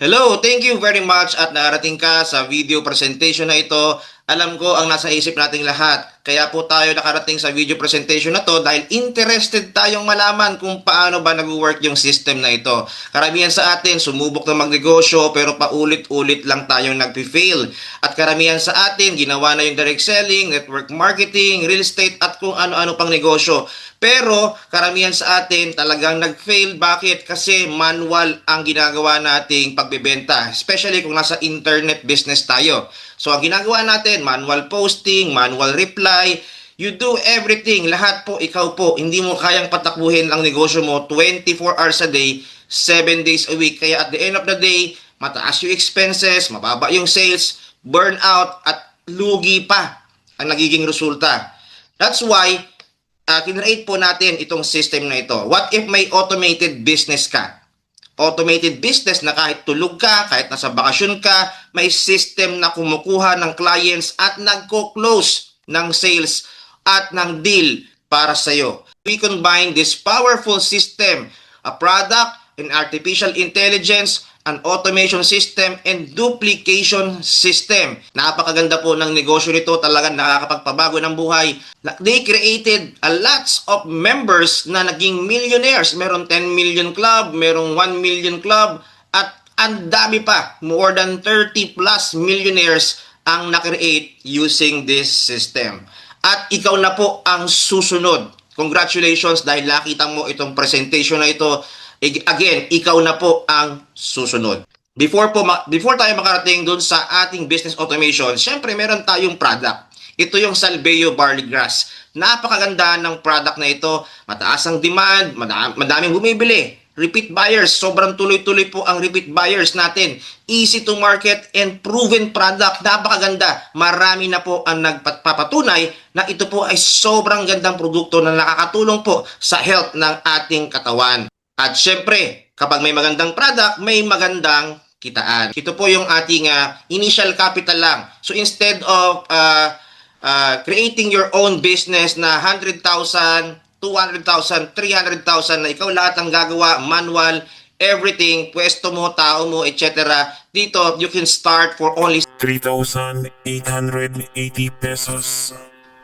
Hello, thank you very much at nakarating ka sa video presentation na ito. Alam ko ang nasa isip nating lahat. Kaya po tayo nakarating sa video presentation na to dahil interested tayong malaman kung paano ba nag-work yung system na ito. Karamihan sa atin sumubok na magnegosyo pero paulit-ulit lang tayong nag-fail. At karamihan sa atin ginawa na yung direct selling, network marketing, real estate at kung ano-ano pang negosyo. Pero karamihan sa atin talagang nag-fail. Bakit? Kasi manual ang ginagawa nating pagbebenta. Especially kung nasa internet business tayo. So ang ginagawa natin, manual posting, manual reply, you do everything. Lahat po, ikaw po. Hindi mo kayang patakbuhin ang negosyo mo 24 hours a day, 7 days a week. Kaya at the end of the day, mataas yung expenses, mababa yung sales, burnout, at lugi pa ang nagiging resulta. That's why kinreate po natin itong system na ito. What if may automated business ka? Automated business na kahit tulog ka, kahit nasa bakasyon ka, may system na kumukuha ng clients at nagko-close ng sales at ng deal para sa'yo. We combine this powerful system, a product, an artificial intelligence, an automation system, and duplication system. Napakaganda po ng negosyo nito, talagang nakakapagpabago ng buhay. They created a lots of members na naging millionaires. Meron 10 million club, merong 1 million club, at ang dami pa, more than 30 plus millionaires ang na-create using this system. At ikaw na po ang susunod. Congratulations dahil nakita mo itong presentation na ito. Again, ikaw na po ang susunod. Before tayo makarating dun sa ating business automation, syempre meron tayong product. Ito yung Salveo Barley Grass. Napakaganda ng product na ito. Mataas ang demand, madaming bumibili. Repeat buyers, sobrang tuloy-tuloy po ang repeat buyers natin. Easy to market and proven product. Napakaganda. Marami na po ang nagpapatunay na ito po ay sobrang gandang produkto na nakakatulong po sa health ng ating katawan. At syempre, kapag may magandang product, may magandang kitaan. Ito po yung ating initial capital lang. So instead of creating your own business na 100,000, 200,000, 300,000 na ikaw lahat ang gagawa, manual, everything, pwesto mo, tao mo, etc. Dito, you can start for only 3,880 pesos.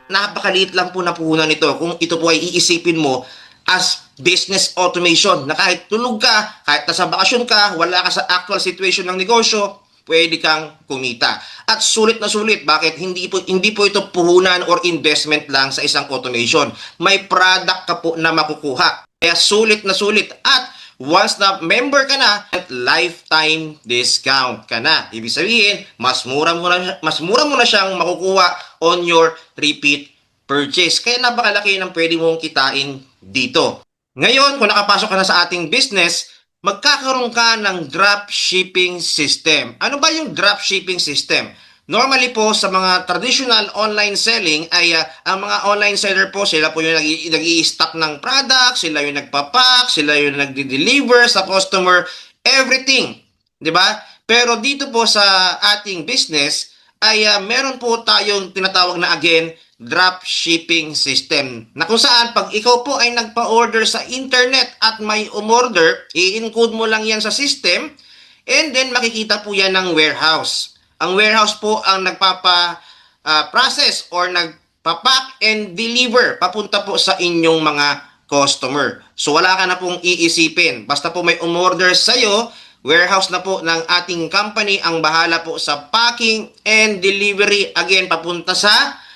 Napakaliit lang po na puhunan nito. Kung ito po ay iisipin mo as business automation na kahit tulog ka, kahit nasa bakasyon ka, wala ka sa actual situation ng negosyo, pwede kang kumita. At sulit na sulit. Bakit? Hindi po ito puhunan or investment lang sa isang automation. May product ka po na makukuha. Kaya sulit na sulit. At once na member ka na, lifetime discount ka na. Ibig sabihin, mas mura mo na siyang makukuha on your repeat purchase. Kaya napakalaki ng pwede mong kitain dito. Ngayon, kung nakapasok ka na sa ating business, magkakaroon ka ng dropshipping system. Ano ba yung dropshipping system? Normally po sa mga traditional online selling ay ang mga online seller po, sila po yung nag-i-stock ng product, sila yung nagpapack, sila yung nagde-deliver sa customer, everything. 'Di ba? Pero dito po sa ating business ay meron po tayong tinatawag na again drop shipping system na kung saan pag ikaw po ay nagpa-order sa internet at may umorder, i-encode mo lang yan sa system and then makikita po yan ng warehouse. Ang warehouse po ang nagpapa-process or nagpa-pack and deliver papunta po sa inyong mga customer. So wala ka na pong iisipin. Basta po may umorder sa'yo, warehouse na po ng ating company ang bahala po sa packing and delivery again papunta sa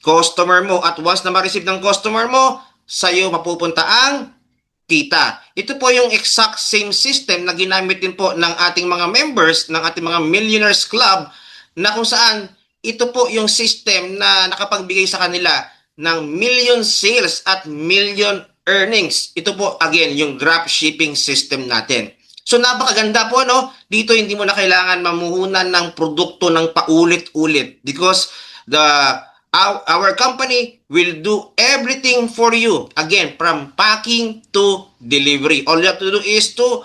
customer mo. At once na ma-receive ng customer mo, sa'yo mapupunta ang kita. Ito po yung exact same system na ginamit din po ng ating mga members, ng ating mga Millionaires Club, na kung saan ito po yung system na nakapagbigay sa kanila ng million sales at million earnings. Ito po, again, yung drop shipping system natin. So napakaganda po, no? Dito hindi mo na kailangan mamuhunan ng produkto ng paulit-ulit because our company will do everything for you. Again, from packing to delivery. All you have to do is to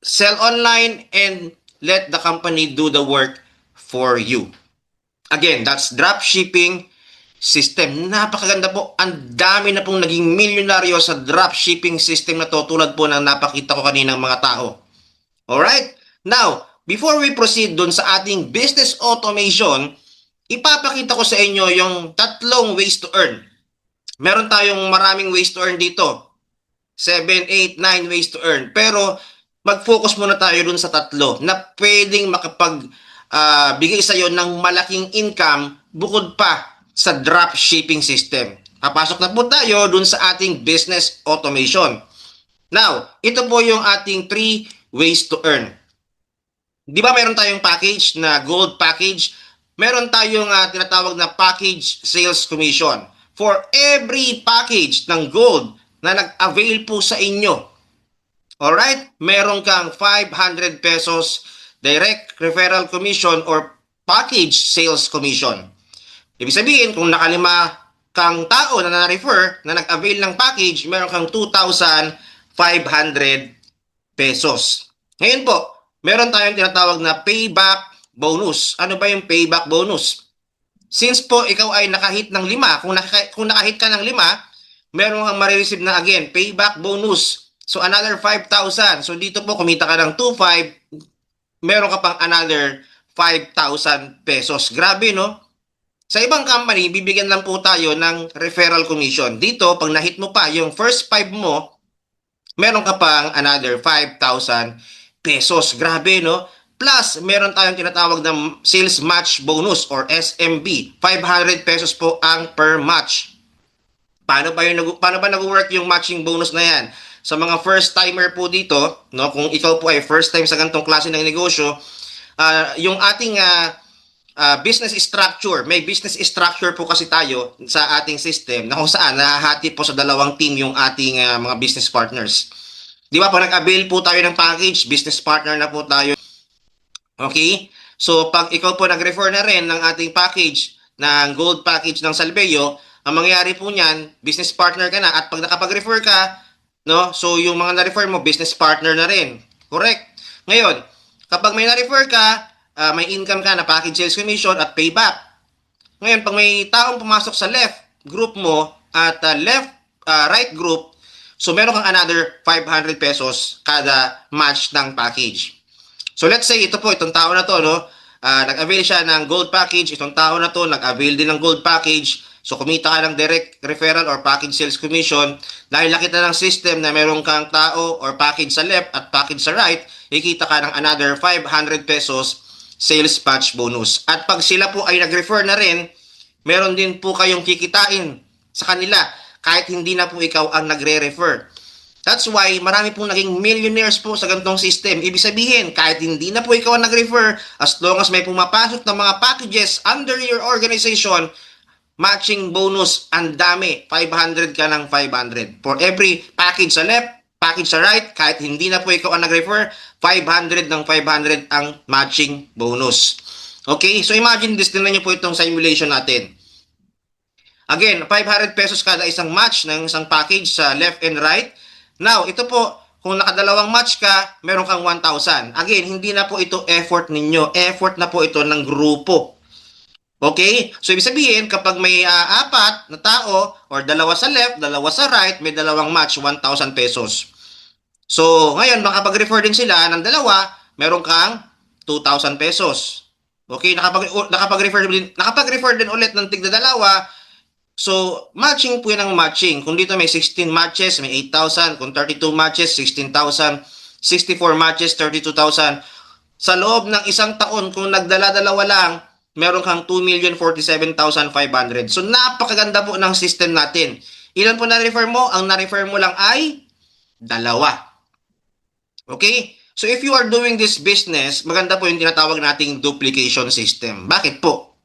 sell online and let the company do the work for you. Again, that's drop shipping system. Napakaganda po. Ang dami na pong naging milyonaryo sa drop shipping system na to tulad po ng napakita ko kaninang mga tao. Alright? Now, before we proceed dun sa ating business automation, ipapakita ko sa inyo yung tatlong ways to earn. Meron tayong maraming ways to earn dito. 7, 8, 9 ways to earn. Pero mag-focus muna tayo dun sa tatlo na pwedeng bigay sa iyo ng malaking income bukod pa sa drop shipping system. Papasok na po tayo dun sa ating business automation. Now, ito po yung ating 3 ways to earn. Di ba meron tayong package na gold package? Meron tayong tinatawag na package sales commission. For every package ng gold na nag-avail po sa inyo, alright, meron kang 500 pesos direct referral commission or package sales commission. Ibig sabihin, kung nakalima kang tao na na-refer na nag-avail ng package, meron kang 2,500 pesos. Ngayon po, meron tayong tinatawag na payback bonus. Ano ba yung payback bonus? Since po ikaw ay nakahit ng 5, kung nakahit ka ng 5, meron kang marireceive na again, payback bonus. So another 5,000. So dito po kumita ka ng 2,500, meron ka pang another 5,000 pesos. Grabe, no? Sa ibang company, bibigyan lang po tayo ng referral commission. Dito, pag nahit mo pa yung first 5 mo, meron ka pang another 5,000 pesos. Grabe, no? Plus, meron tayong tinatawag na sales match bonus or SMB. 500 pesos po ang per match. Paano ba nag-work yung matching bonus na yan? Sa mga first timer po dito, no, kung ikaw po ay first time sa ganitong klase ng negosyo, yung ating business structure, may business structure po kasi tayo sa ating system na kung saan nahahati po sa dalawang team yung ating mga business partners. Di ba, pag nag-avail po tayo ng package, business partner na po tayo. Okay? So, pag ikaw po nag-refer na rin ng ating package, ng gold package ng Salveyo, ang mangyayari po niyan, business partner ka na. At pag nakapag-refer ka, no, so yung mga na-refer mo, business partner na rin. Correct? Ngayon, kapag may na-refer ka, may income ka na package sales commission at payback. Ngayon, pag may taong pumasok sa left group mo at right group, so meron kang another 500 pesos kada match ng package. So let's say ito po, itong tao na to, no, nag-avail siya ng gold package, itong tao na to nag-avail din ng gold package. So kumita ka ng direct referral or package sales commission. Dahil nakita ng system na meron kang tao or package sa left at package sa right, ikita ka ng another 500 pesos sales patch bonus. At pag sila po ay nag-refer na rin, meron din po kayong kikitain sa kanila kahit hindi na po ikaw ang nagre-refer. That's why marami pong naging millionaires po sa ganitong system. Ibig sabihin, kahit hindi na po ikaw ang nag-refer, as long as may pumapasok na mga packages under your organization, matching bonus, ang dami. 500 ka ng 500. For every package sa left, package sa right, kahit hindi na po ikaw ang nag-refer, 500 ng 500 ang matching bonus. Okay? So imagine this, tingnan nyo po itong simulation natin. Again, 500 pesos kada isang match ng isang package sa left and right. Now, ito po, kung nakadalawang match ka, meron kang 1,000. Again, hindi na po ito effort ninyo. Effort na po ito ng grupo. Okay? So, ibig sabihin, kapag may 4 na tao, or dalawa sa left, dalawa sa right, may dalawang match, 1,000 pesos. So, ngayon, makapag-refer din sila ng dalawa, meron kang 2,000 pesos. Okay? Nakapag-refer din ulit ng tigda dalawa. So, matching po yan ang matching. Kung dito may 16 matches, may 8,000. Kung 32 matches, 16,000. 64 matches, 32,000. Sa loob ng isang taon, kung nagdala-dalawa lang, meron kang 2,047,500. So, napakaganda po ng system natin. Ilan po na-refer mo? Ang na-refer mo lang ay 2. Okay? So, if you are doing this business, maganda po yung tinatawag nating duplication system. Bakit po?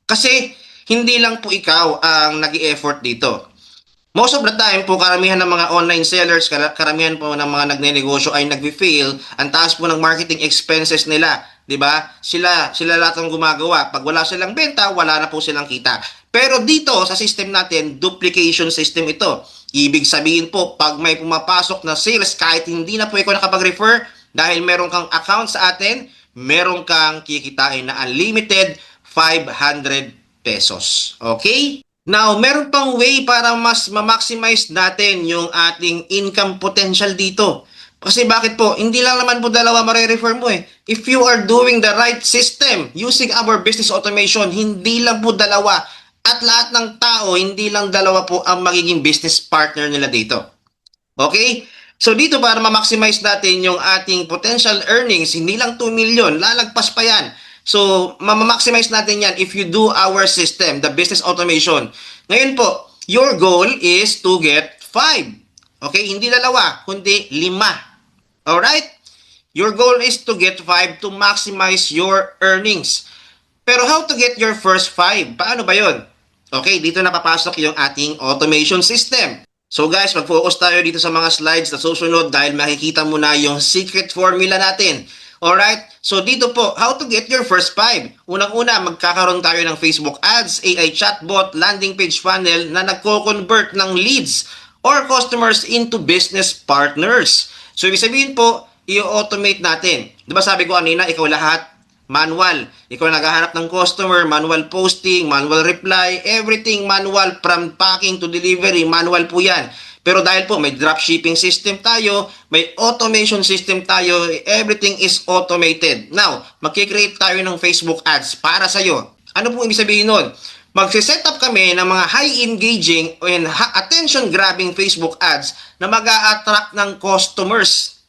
Kasi, hindi lang po ikaw ang nag-i-effort dito. Most of the time po, karamihan ng mga online sellers, karamihan po ng mga nagnenegosyo ay nag-fail. Ang taas po ng marketing expenses nila. Diba? Sila lahat ang gumagawa. Pag wala silang benta, wala na po silang kita. Pero dito, sa system natin, duplication system ito. Ibig sabihin po, pag may pumapasok na sales, kahit hindi na po ikaw nakapag-refer, dahil meron kang account sa atin, meron kang kikitain na unlimited 500 pesos. Okay? Now, meron pang way para mas ma-maximize natin yung ating income potential dito. Kasi bakit po? Hindi lang naman po dalawa mare-refer mo eh. If you are doing the right system using our business automation, hindi lang po dalawa. At lahat ng tao, hindi lang dalawa po ang magiging business partner nila dito. Okay? So dito para ma-maximize natin yung ating potential earnings, hindi lang 2 million, lalagpas pa yan. So, ma-maximize natin yan if you do our system, the business automation. Ngayon po, your goal is to get 5. Okay? Hindi dalawa, kundi 5. Alright? Your goal is to get 5 to maximize your earnings. Pero how to get your first 5? Paano ba yon? Okay, dito na papasok yung ating automation system. So guys, mag-focus tayo dito sa mga slides na susunod dahil makikita mo na yung secret formula natin. Alright? So dito po, how to get your first 5. Unang-una, magkakaroon tayo ng Facebook ads, AI chatbot, landing page funnel na nagko-convert ng leads or customers into business partners. So, ibig sabihin po, i-automate natin. Diba sabi ko kanina, ikaw lahat, manual. Ikaw naghahanap ng customer, manual posting, manual reply, everything manual from packing to delivery, manual po yan. Pero dahil po may dropshipping system tayo, may automation system tayo, everything is automated. Now, magkikreate tayo ng Facebook ads para sa'yo. Ano po ibig sabihin nun? Magsiset up kami ng mga high-engaging and attention-grabbing Facebook ads na mag-a-attract ng customers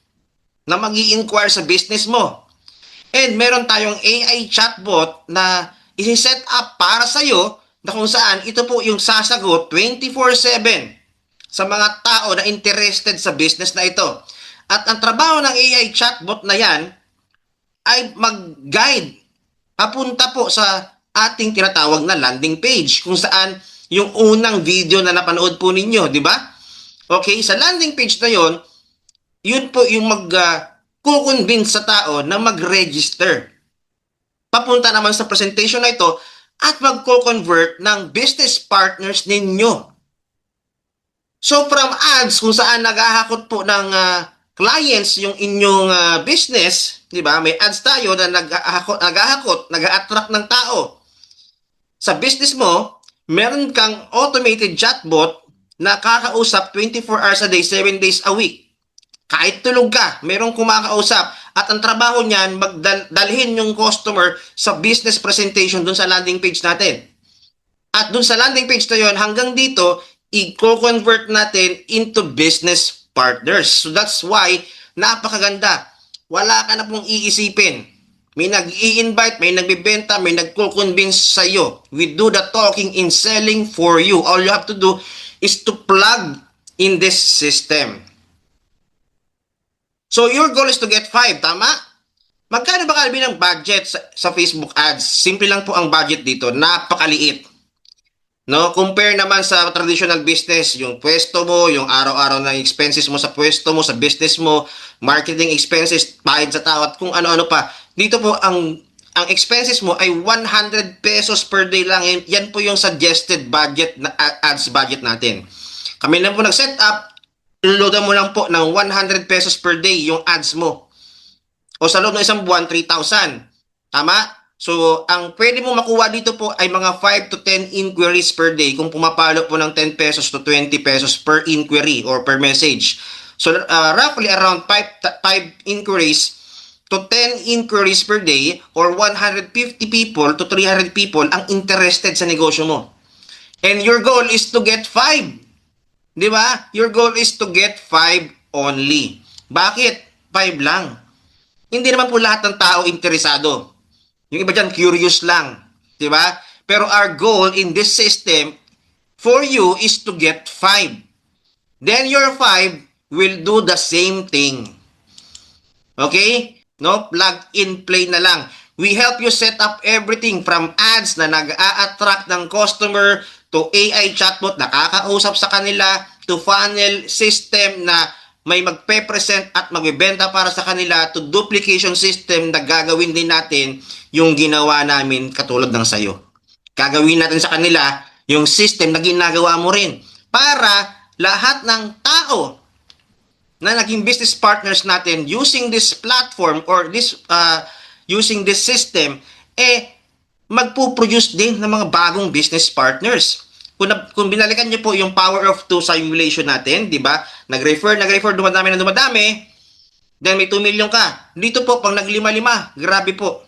na mag-i-inquire sa business mo. And meron tayong AI chatbot na isi-set up para sa'yo na kung saan ito po yung sasagot 24/7 sa mga tao na interested sa business na ito. At ang trabaho ng AI chatbot na yan ay mag-guide papunta po sa ating tinatawag na landing page kung saan yung unang video na napanood po ninyo, di ba? Okay, sa landing page na yon, yun po yung mag-convince sa tao na mag-register. Papunta naman sa presentation na ito at mag-convert ng business partners ninyo. So from ads kung saan naghahakot po ng clients yung inyong business, di ba? May ads tayo na naghahakot, nag-attract ng tao. Sa business mo, meron kang automated chatbot na kakausap 24 hours a day, 7 days a week. Kahit tulog ka, merong kumakausap. At ang trabaho niyan, magdalhin yung customer sa business presentation dun sa landing page natin. At dun sa landing page na yun, hanggang dito, i-convert natin into business partners. So that's why, napakaganda. Wala ka na pong iisipin. May nag-i-invite, may nagbibenta, may nagko-convince sa'yo. We do the talking and selling for you. All you have to do is to plug in this system. So, your goal is to get 5, tama? Magkano ba kalbi ng budget sa Facebook ads? Simple lang po ang budget dito. Napakaliit. No, compare naman sa traditional business, yung pwesto mo, yung araw-araw na expenses mo sa pwesto mo, sa business mo, marketing expenses, bayad sa tao at kung ano-ano pa. Dito po ang expenses mo ay 100 pesos per day lang. Yan po yung suggested budget na ads budget natin. Kami lang po nag-set up, iluludan mo lang po ng 100 pesos per day yung ads mo. O sa loob ng isang buwan, 3,000. Tama? So, ang pwede mo makuha dito po ay mga 5 to 10 inquiries per day kung pumapalo po ng 10 pesos to 20 pesos per inquiry or per message. So, roughly around 5 inquiries to 10 inquiries per day or 150 people to 300 people ang interested sa negosyo mo. And your goal is to get 5. Di ba? Your goal is to get 5 only. Bakit? 5 lang. Hindi naman po lahat ng tao interesado. Yung iba dyan, curious lang. Di ba? Pero our goal in this system for you is to get 5. Then your 5 will do the same thing. Okay? No? Plug in, play na lang. We help you set up everything from ads na nag-a-attract ng customer to AI chatbot na kakausap sa kanila to funnel system na may magpe-present at magbebenta para sa kanila to duplication system na gagawin din natin yung ginawa namin katulad ng sayo. Gagawin natin sa kanila yung system na ginagawa mo rin para lahat ng tao na naging business partners natin using this platform or this using this system magpo-produce din ng mga bagong business partners. Kung binalikan niyo po yung Power of 2 simulation natin, di ba? Nag-refer, dumadami na dumadami. Then may 2 million ka. Dito po, pag naglima-lima, grabe po.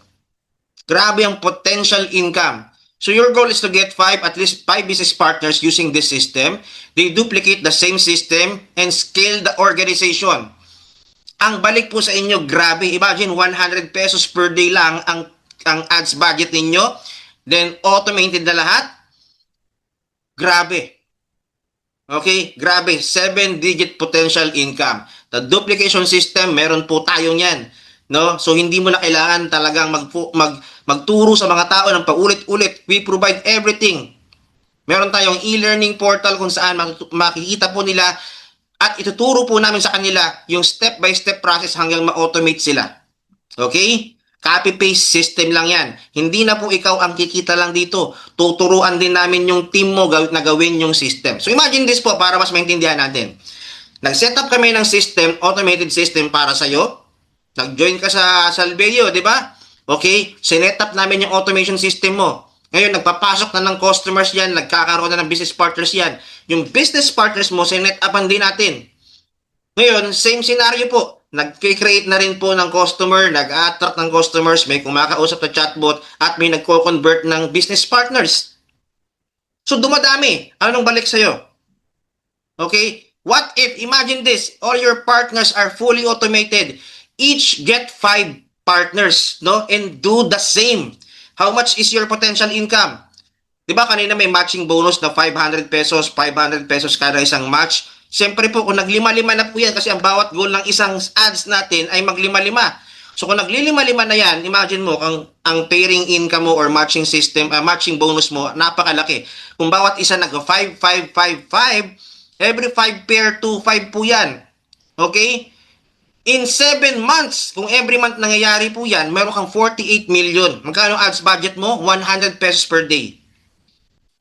Grabe ang potential income. So your goal is to get at least 5 business partners using this system. They duplicate the same system and scale the organization. Ang balik po sa inyo, grabe. Imagine 100 pesos per day lang ang ads budget ninyo. Then automated na lahat. Grabe. Okay, grabe. 7-digit potential income. The duplication system, meron po tayo niyan. No? So hindi mo na kailangan talagang magturo sa mga tao ng paulit-ulit. We provide everything. Meron tayong e-learning portal kung saan makikita po nila at ituturo po namin sa kanila yung step-by-step process hanggang ma-automate sila. Okay? Copy-paste system lang yan. Hindi na po ikaw ang kikita lang dito. Tuturuan din namin yung team mo na gawin yung system. So imagine this po para mas maintindihan natin. Nag-set up kami ng system, automated system para sa'yo. Nag-join ka sa Salveyo, di ba? Okay? Sinet up namin yung automation system mo. Ngayon, nagpapasok na ng customers yan, nagkakaroon na ng business partners yan. Yung business partners mo, sinet upan din natin. Ngayon, same scenario po. Nag-create na rin po ng customer, nag-attract ng customers, may kumakausap na chatbot, at may nagko-convert ng business partners. So, dumadami. Anong balik sa'yo? Okay? What if, imagine this, all your partners are fully automated. Each get 5 partners, no? And do the same. How much is your potential income? Diba kanina may matching bonus na 500 pesos, 500 pesos kada isang match. Siyempre po, kung naglima-lima na po yan, kasi ang bawat goal ng isang ads natin ay maglima-lima. So kung naglilima-lima na yan, imagine mo, ang pairing income mo or matching system, matching bonus mo, napakalaki. Kung bawat isa nag-5, 5, 5, 5, every 5 pair to 5 po yan. Okay? In 7 months, kung every month nangyayari po yan, meron kang 48 million. Magkano ads budget mo? 100 pesos per day.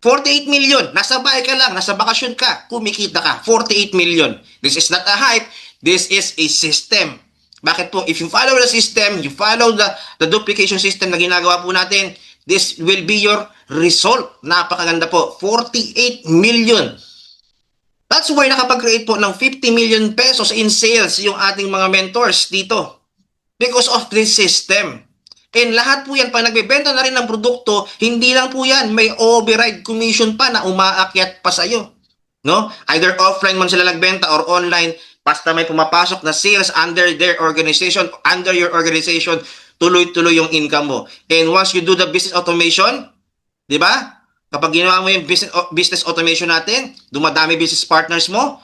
48 million. Nasa bahay ka lang, nasa bakasyon ka, kumikita ka. 48 million. This is not a hype. This is a system. Bakit po? If you follow the system, you follow the duplication system na ginagawa po natin, this will be your result. Napakaganda po. 48 million. That's why nakapag-create po ng 50 million pesos in sales yung ating mga mentors dito. Because of this system. And lahat po yan, pag nagbebenta na rin ng produkto, hindi lang po yan, may override commission pa na umaakyat pa sa'yo. No? Either offline man sila nagbenta or online, basta may pumapasok na sales under their organization, under your organization, tuloy-tuloy yung income mo. And once you do the business automation, di ba? Kapag ginawa mo yung business automation natin, dumadami business partners mo,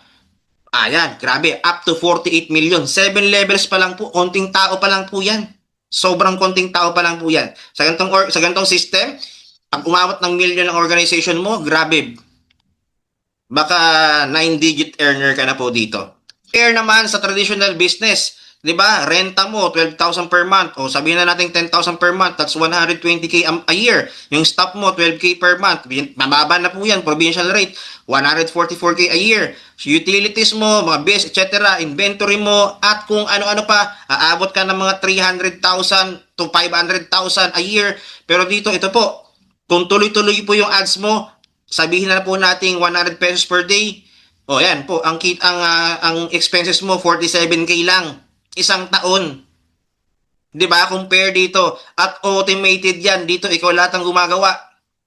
ayan, grabe, up to 48 million. 7 levels pa lang po, konting tao pa lang po yan. Sobrang konting tao pa lang po yan. Sa ganitong system, pag umabot ng million ng organization mo, grabe, baka 9-digit earner ka na po dito. Fair naman sa traditional business, di ba? Renta mo, 12,000 per month. O sabihin na natin 10,000 per month. That's 120k a year. Yung stop mo, 12k per month. Mababa na po yan. Provincial rate, 144k a year. Utilities mo, mga bills, etc. Inventory mo, at kung ano-ano pa, aabot ka ng mga 300,000 to 500,000 a year. Pero dito, ito po, kung tuloy-tuloy po yung ads mo, sabihin na po natin 100 pesos per day. O yan po, ang expenses mo, 47k lang. Isang taon. 'Di ba? Compare dito. At automated 'yan. Dito ikaw lahat ang gumagawa.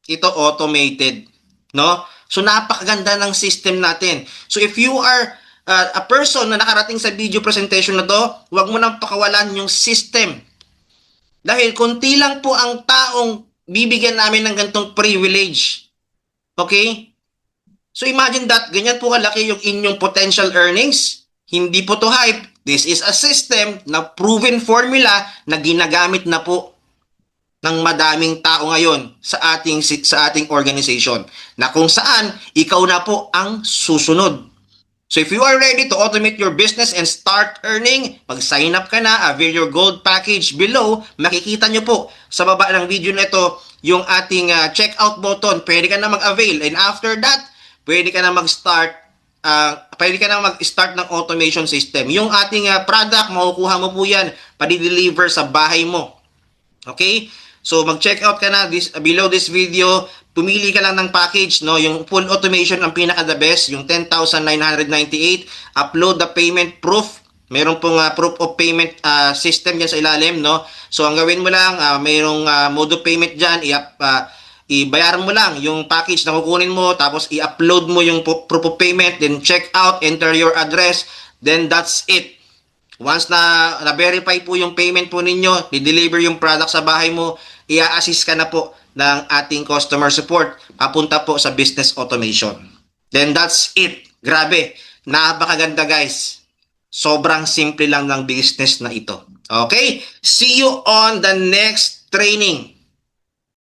Ito automated, no? So napakaganda ng system natin. So if you are a person na nakarating sa video presentation na 'to, huwag mo nang pakawalan yung system. Dahil konti lang po ang taong bibigyan namin ng ganitong privilege. Okay? So imagine that, ganyan po kalaki yung inyong potential earnings. Hindi po to hype. This is a system na proven formula na ginagamit na po ng madaming tao ngayon sa ating organization, na kung saan ikaw na po ang susunod. So if you are ready to automate your business and start earning, mag-sign up ka na, avail your gold package below. Makikita nyo po sa baba ng video na ito yung ating checkout button. Pwede ka na mag-avail, and after that, pwede ka na mag-start ng automation system. Yung ating product, makukuha mo po yan, pa-deliver sa bahay mo. Okay? So, mag-check out ka na below this video. Pumili ka lang ng package, no? Yung full automation ang pinaka-the best, yung 10,998. Upload the payment proof Meron pong proof of payment system dyan sa ilalim, no? So, ang gawin mo lang, mayroong mode of payment dyan, ibayaran mo lang yung package na kukunin mo, tapos i-upload mo yung proof of payment, then check out, enter your address, then that's it. Once na verify po yung payment po ninyo, i-deliver yung product sa bahay mo, i-assist ka na po ng ating customer support papunta po sa business automation. Then that's it. Grabe. Napakaganda guys. Sobrang simple lang ng business na ito. Okay? See you on the next training.